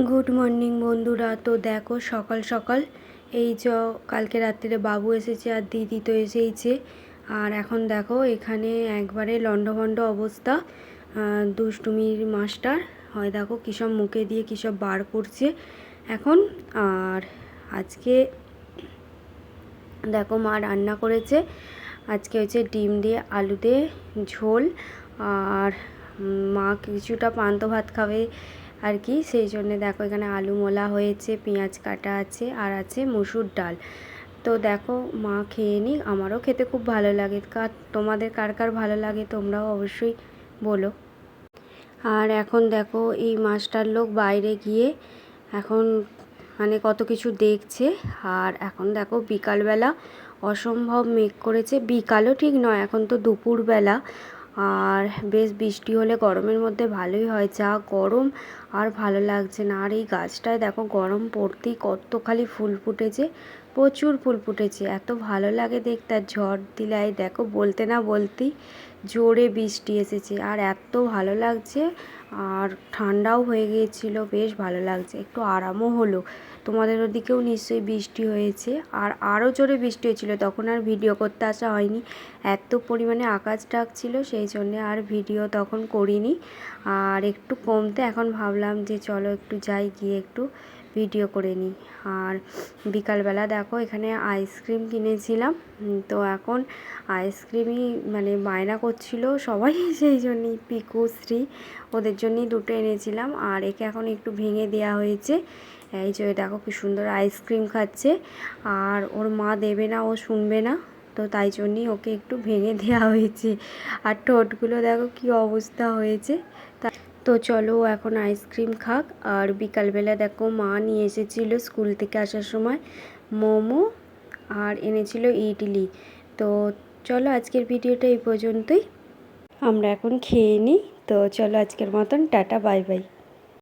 Good morning বন্ধুরা। তো দেখো সকাল সকাল এই কালকে রাত্রে বাবু এসেছে আর দিদি তো এসেইছে। আর এখন দেখো এখানে একবারে লন্ডভন্ড অবস্থা। দুষ্টুমির মাস্টার হয় দেখো কী সব মুখে দিয়ে কী সব বার করছে এখন। আর আজকে দেখো মা রান্না করেছে, আজকে হচ্ছে ডিম দিয়ে আলু দিয়ে ঝোল। আর মা কিছুটা পান্তা ভাত খাবে আর কি, সেই জন্যে দেখো এখানে আলু মোলা হয়েছে, পেঁয়াজ কাটা আছে আর আছে মসুর ডাল। তো দেখো মা খেয়ে নিই, আমারও খেতে খুব ভালো লাগে। তোমাদের কার কার ভালো লাগে তোমরাও অবশ্যই বলো। আর এখন দেখো এই মাস্টার লোক বাইরে গিয়ে এখন মানে কত কিছু দেখছে। আর এখন দেখো বিকালবেলা অসম্ভব মেঘ করেছে, বিকালও ঠিক নয়, এখন তো দুপুরবেলা। আর বেশ বৃষ্টি হলে গরমের মধ্যে ভালোই হয়, যা গরম আর ভালো লাগছে না। আর এই গাছটায় দেখো গরম পড়তেই কত খালি ফুল ফুটেছে, প্রচুর ফুল ফুটেছে, এত ভালো লাগে দেখতে। আর ঝড় দিলাই দেখো বলতে না বলতেই জোরে বৃষ্টি এসেছে আর এত ভালো লাগছে। আর ঠান্ডাও হয়ে গিয়েছিল, বেশ ভালো লাগছে, একটু আরামও হলো। তোমাদের ওদিকেও নিশ্চয়ই বৃষ্টি হয়েছে। আর আরও জোরে বৃষ্টি হয়েছিল, তখন আর ভিডিও করতে আসা হয়নি, এত পরিমাণে আকাশ ডাকছিল, সেই জন্যে আর ভিডিও তখন করিনি। আর একটু কমতে এখন ভাবলাম যে চলো একটু যাই, গিয়ে একটু ভিডিও করে নিই। আর বিকালবেলা দেখো এখানে আইসক্রিম কিনেছিলাম, তো এখন আইসক্রিমই মানে বায়না করছিল সবাই, সেই জন্যই পিকু শ্রী ওদের জন্যই দুটো এনেছিলাম। আর একে এখন একটু ভেঙে দেওয়া হয়েছে, এই যে দেখো কি সুন্দর আইসক্রিম খাচ্ছে। আর ওর মা দেবে না, ও শুনবে না, তো তাই জন্যই ওকে একটু ভেঙে দেওয়া হয়েছে। আর ঠোঁটগুলো দেখো কি অবস্থা হয়েছে। তো চলো এখন আইসক্রিম খাক। আর বিকালবেলা দেখো মা নিয়ে এসেছিলো স্কুল থেকে আসার সময় মোমো আর এনেছিল ইডলি। তো চলো আজকের ভিডিওটা এই পর্যন্তই, আমরা এখন খেয়ে নিই। তো চলো আজকের মতন টাটা, বাই বাই।